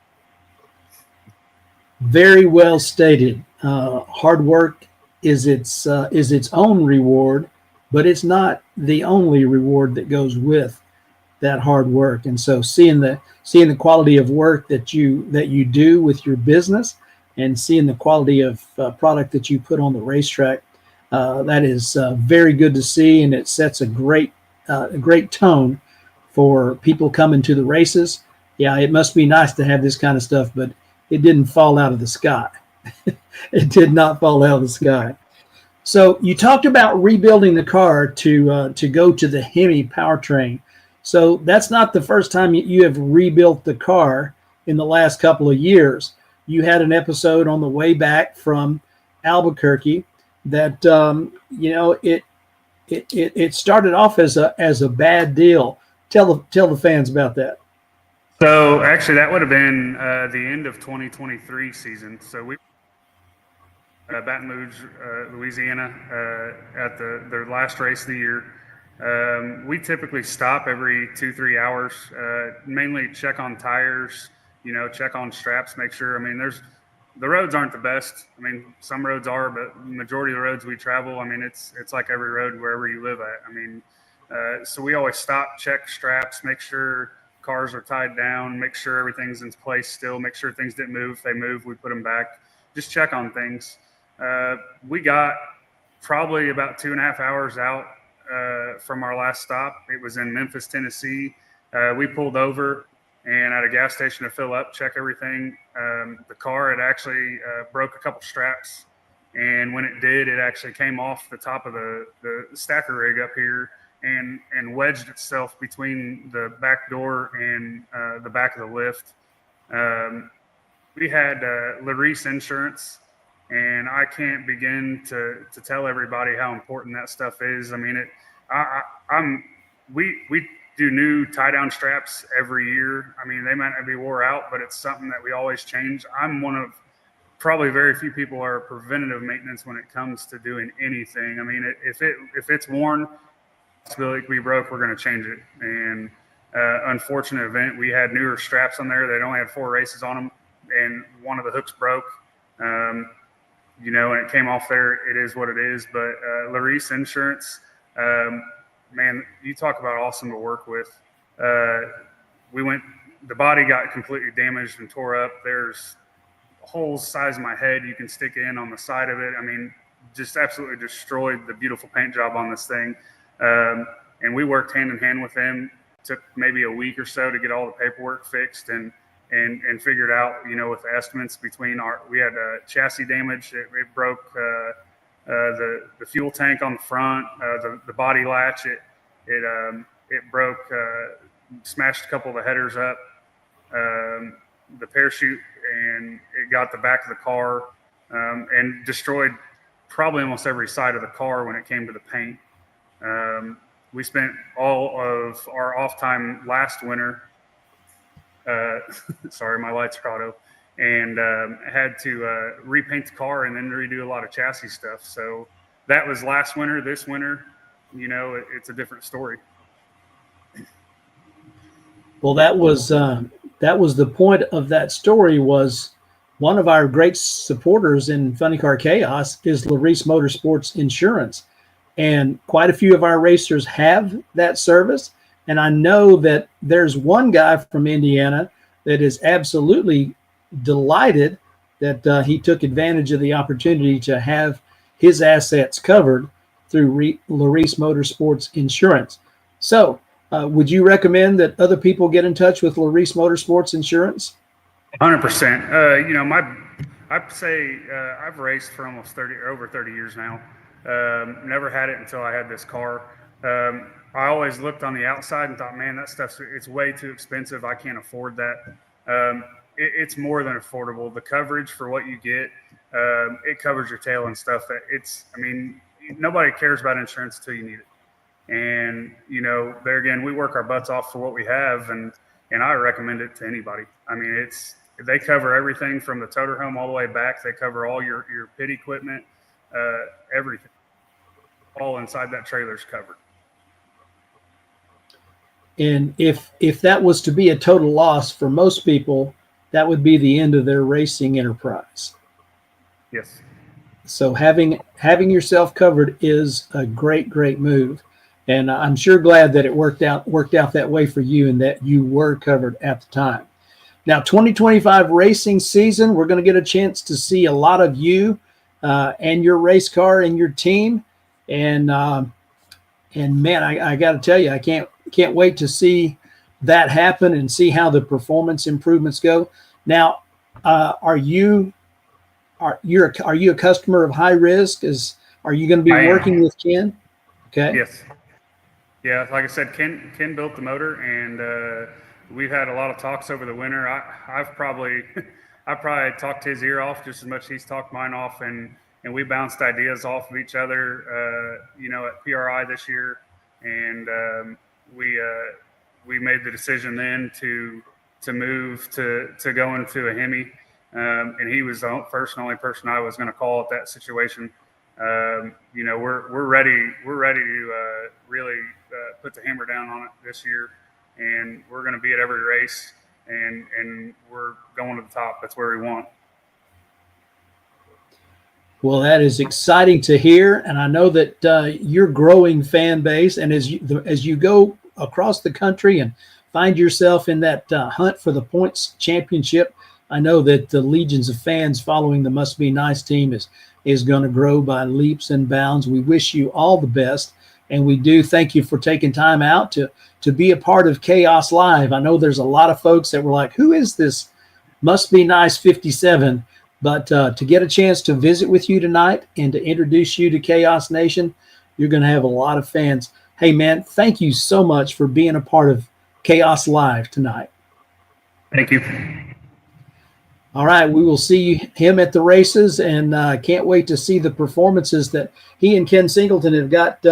Very well stated. Hard work is its own reward, but it's not the only reward that goes with that hard work. And so seeing the quality of work that you do with your business, and seeing the quality of product that you put on the racetrack, that is very good to see, and it sets a great tone for people coming to the races. Yeah, it must be nice to have this kind of stuff, but it didn't fall out of the sky. It did not fall out of the sky. So you talked about rebuilding the car to go to the Hemi powertrain. So that's not the first time you have rebuilt the car in the last couple of years. You had an episode on the way back from Albuquerque that it started off as a bad deal. Tell the fans about that. So actually, that would have been the end of 2023 season. So we Baton Rouge, Louisiana, at their last race of the year. We typically stop every 2-3 hours, mainly check on tires, check on straps, make sure. I mean, the roads aren't the best. I mean, some roads are, but the majority of the roads we travel, I mean, it's like every road wherever you live at. I mean, so we always stop, check straps, make sure cars are tied down, make sure everything's in place still, make sure things didn't move. If they move, we put them back. Just check on things. We got probably about 2.5 hours out from our last stop. It was in Memphis, Tennessee. We pulled over and at a gas station to fill up, check everything. The car had actually broke a couple straps, and when it did, it actually came off the top of the stacker rig up here and wedged itself between the back door and the back of the lift. We had Larice insurance, and I can't begin to tell everybody how important that stuff is. I mean, we do new tie-down straps every year. I mean, they might not be wore out, but it's something that we always change. I'm one of probably very few people are preventative maintenance when it comes to doing anything. I mean, if it's worn, possibility we broke, we're going to change it. And unfortunate event, we had newer straps on there. They only had 4 races on them, and one of the hooks broke. And it came off there. It is what it is. But Larice Insurance, man, you talk about awesome to work with. The body got completely damaged and tore up. There's holes the size of my head you can stick in on the side of it. I mean, just absolutely destroyed the beautiful paint job on this thing. And we worked hand in hand with them. Took maybe a week or so to get all the paperwork fixed and figured out, with the estimates between we had chassis damage. It broke the fuel tank on the front, the body latch. It broke, smashed a couple of the headers up, the parachute, and it got the back of the car, and destroyed probably almost every side of the car when it came to the paint. We spent all of our off time last winter. Sorry, my lights are auto, and had to repaint the car and then redo a lot of chassis stuff. So that was last winter. This winter, it's a different story. Well, that was the point of that story. Was one of our great supporters in Funny Car Chaos is Larice Motorsports Insurance, and quite a few of our racers have that service. And I know that there's one guy from Indiana that is absolutely delighted that he took advantage of the opportunity to have his assets covered through Larice Motorsports Insurance. So would you recommend that other people get in touch with Larice Motorsports Insurance? 100%. I'd say I've raced for almost over 30 years now. Never had it until I had this car. I always looked on the outside and thought, man, that it's way too expensive. I can't afford that. It's more than affordable. The coverage for what you get, it covers your tail and stuff. Nobody cares about insurance until you need it. And, there again, we work our butts off for what we have, and I recommend it to anybody. I mean, they cover everything from the toter home all the way back. They cover all your pit equipment, everything. All inside that trailer is covered. And if that was to be a total loss for most people, that would be the end of their racing enterprise. Yes. So having yourself covered is a great move. And I'm sure glad that it worked out that way for you and that you were covered at the time. Now, 2025 racing season, we're going to get a chance to see a lot of you and your race car and your team. And man, I got to tell you, I can't wait to see that happen and see how the performance improvements go. Now, are you a customer of High Risk? Are you going to be working with Ken? Okay. Yes. Yeah, like I said, Ken built the motor, and we've had a lot of talks over the winter. I've probably talked his ear off just as much as he's talked mine off, and and we bounced ideas off of each other, at PRI this year. And we made the decision then to move to go into a Hemi. And he was the first and only person I was going to call at that situation. We're ready. We're ready to really put the hammer down on it this year, and we're going to be at every race, and we're going to the top. That's where we want. Well, that is exciting to hear, and I know that your growing fan base, and as you go across the country and find yourself in that hunt for the points championship, I know that the legions of fans following the Must Be Nice team is going to grow by leaps and bounds. We wish you all the best, and we do thank you for taking time out to be a part of Chaos Live. I know there's a lot of folks that were like, who is this Must Be Nice 57? But to get a chance to visit with you tonight and to introduce you to Chaos Nation, you're going to have a lot of fans. Hey, man, thank you so much for being a part of Chaos Live tonight. Thank you. All right, we will see him at the races, and can't wait to see the performances that he and Ken Singleton have got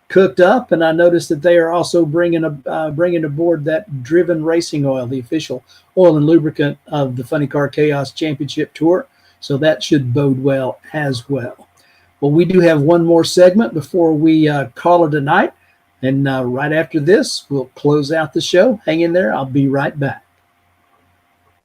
cooked up. And I noticed that they are also bringing aboard that Driven Racing Oil, the official oil and lubricant of the Funny Car Chaos Championship Tour. So that should bode well as well. Well, we do have one more segment before we call it a night. And right after this, we'll close out the show. Hang in there. I'll be right back.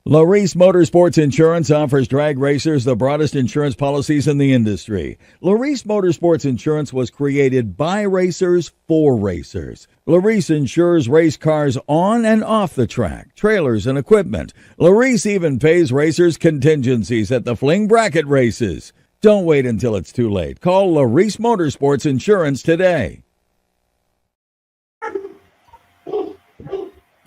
Larice Motorsports Insurance offers drag racers the broadest insurance policies in the industry. Larice Motorsports Insurance was created by racers for racers. Larice insures race cars on and off the track, trailers and equipment. Larice even pays racers contingencies at the fling bracket races. Don't wait until it's too late. Call Larice Motorsports Insurance today.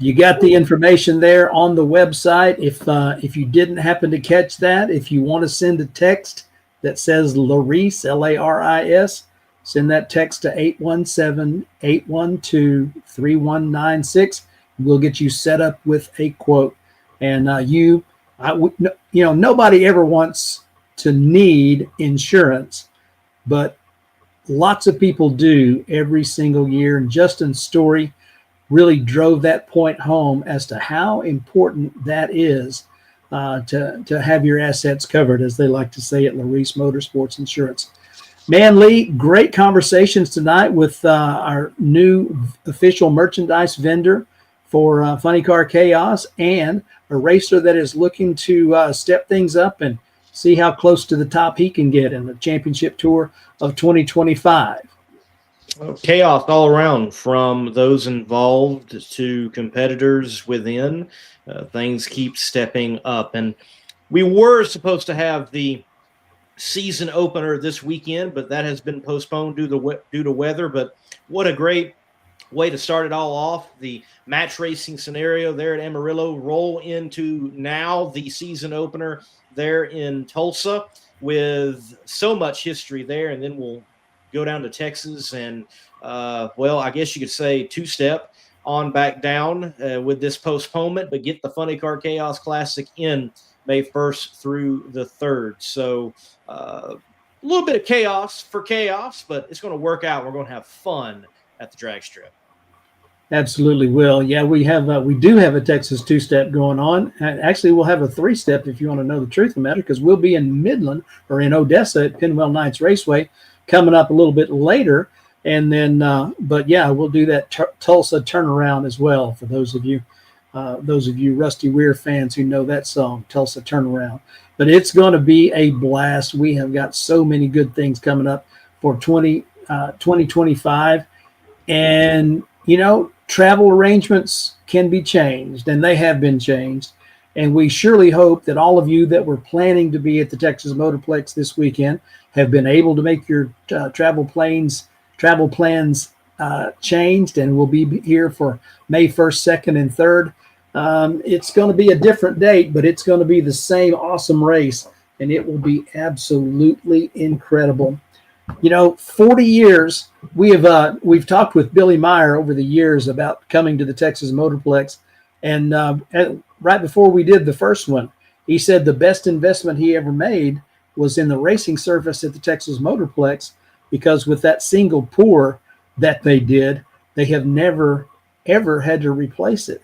You got the information there on the website. If you didn't happen to catch that, if you want to send a text that says Larice, L-A-R-I-S, send that text to 817-812-3196. We'll get you set up with a quote. And nobody ever wants to need insurance, but lots of people do every single year. And Justin's story really drove that point home as to how important that is to have your assets covered, as they like to say at Larice Motorsports Insurance. Man, Lee, great conversations tonight with our new official merchandise vendor for Funny Car Chaos, and a racer that is looking to step things up and see how close to the top he can get in the championship tour of 2025. Chaos all around, from those involved to competitors within. Things keep stepping up. And we were supposed to have the season opener this weekend, but that has been postponed due to weather. But what a great way to start it all off. The match racing scenario there at Amarillo, roll into now the season opener there in Tulsa, with so much history there. And then we'll go down to Texas and, I guess you could say two-step on back down with this postponement, but get the Funny Car Chaos Classic in May 1st through the 3rd. So a little bit of chaos for chaos, but it's going to work out. We're going to have fun at the drag strip. Absolutely will. Yeah, we do have a Texas two-step going on. Actually, we'll have a three-step if you want to know the truth of the matter, because we'll be in Midland or in Odessa at Pinwell Knights Raceway coming up a little bit later. And then, we'll do that Tulsa turnaround as well for those of you Rusty Weir fans who know that song, Tulsa Turnaround. But it's going to be a blast. We have got so many good things coming up for 2025. And, travel arrangements can be changed, and they have been changed. And we surely hope that all of you that were planning to be at the Texas Motorplex this weekend have been able to make your travel plans changed, and we'll be here for May 1st, 2nd, and 3rd. It's going to be a different date, but it's going to be the same awesome race, and it will be absolutely incredible. 40 years, we've talked with Billy Meyer over the years about coming to the Texas Motorplex, and right before we did the first one, he said the best investment he ever made was in the racing surface at the Texas Motorplex, because with that single pour that they did, they have never, ever had to replace it.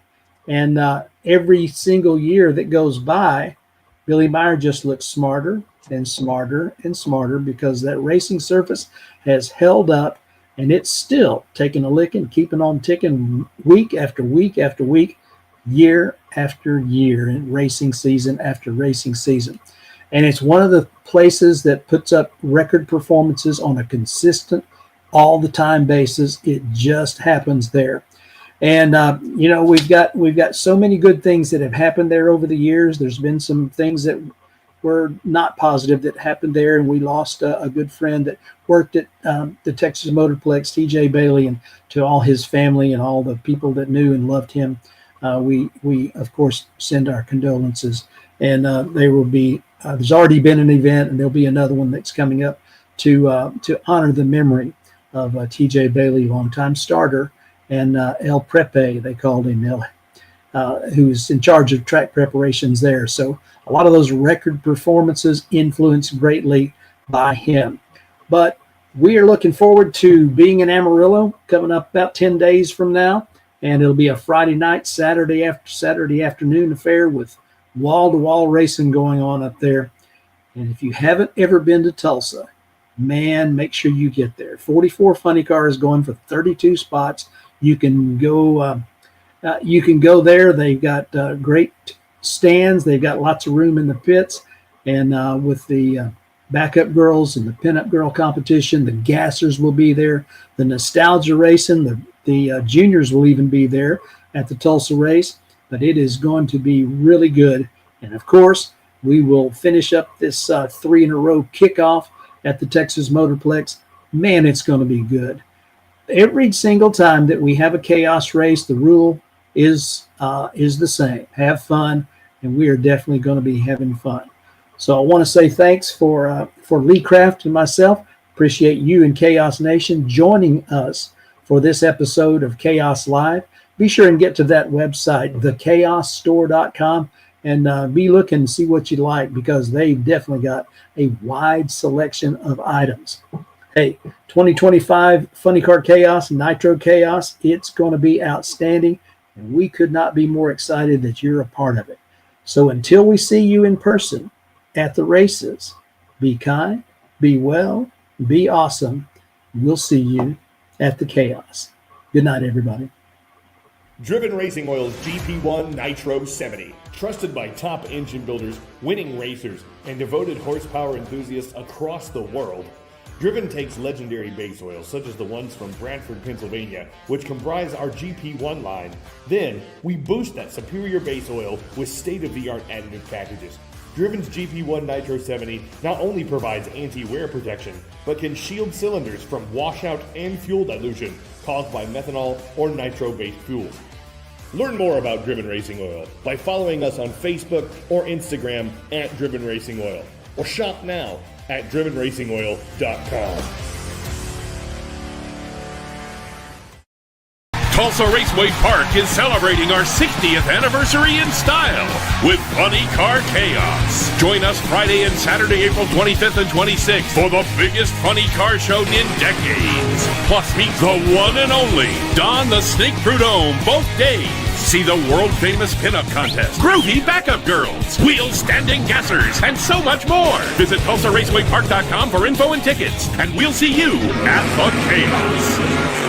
And every single year that goes by, Billy Meyer just looks smarter and smarter and smarter, because that racing surface has held up, and it's still taking a licking, keeping on ticking week after week after week, year after year, and racing season after racing season. And it's one of the places that puts up record performances on a consistent, all the time basis. It just happens there. And we've got so many good things that have happened there over the years. There's been some things that were not positive that happened there, and we lost a good friend that worked at the Texas Motorplex, TJ Bailey, and to all his family and all the people that knew and loved him, we of course send our condolences. And there will be there's already been an event, and there'll be another one that's coming up to honor the memory of TJ Bailey, longtime starter, and El Prepe, they called him, who's in charge of track preparations there. So a lot of those record performances influenced greatly by him. But we are looking forward to being in Amarillo coming up about 10 days from now. And it'll be a Friday night, Saturday afternoon affair with wall-to-wall racing going on up there. And if you haven't ever been to Tulsa, man, make sure you get there. 44 funny cars going for 32 spots. You can go there. They've got great stands. They've got lots of room in the pits. And with the backup girls and the pinup girl competition, the gassers will be there. The nostalgia racing, the juniors will even be there at the Tulsa race. But it is going to be really good. And of course, we will finish up this 3-in-a-row kickoff at the Texas Motorplex. Man, it's going to be good. Every single time that we have a chaos race, the rule is the same. Have fun, and we are definitely going to be having fun. So I want to say thanks for Lee Craft and myself. Appreciate you and Chaos Nation joining us for this episode of Chaos Live. Be sure and get to that website, thechaosstore.com, and be looking and see what you like, because they've definitely got a wide selection of items. Hey, 2025 Funny Car Chaos, Nitro Chaos, it's going to be outstanding, and we could not be more excited that you're a part of it. So until we see you in person at the races, be kind, be well, be awesome. We'll see you at the Chaos. Good night, everybody. Driven Racing Oil's GP1 Nitro 70. Trusted by top engine builders, winning racers, and devoted horsepower enthusiasts across the world. Driven takes legendary base oils such as the ones from Brantford, Pennsylvania, which comprise our GP1 line. Then, we boost that superior base oil with state-of-the-art additive packages. Driven's GP1 Nitro 70 not only provides anti-wear protection, but can shield cylinders from washout and fuel dilution caused by methanol or nitro-based fuel. Learn more about Driven Racing Oil by following us on Facebook or Instagram at Driven Racing Oil, or shop now at drivenracingoil.com. Tulsa Raceway Park is celebrating our 60th anniversary in style with Funny Car Chaos. Join us Friday and Saturday, April 25th and 26th for the biggest funny car show in decades. Plus, meet the one and only Don the Snake Prudhomme both days. See the world-famous pinup contest, groovy backup girls, wheel-standing gassers, and so much more. Visit TulsaRacewayPark.com for info and tickets, and we'll see you at the Chaos.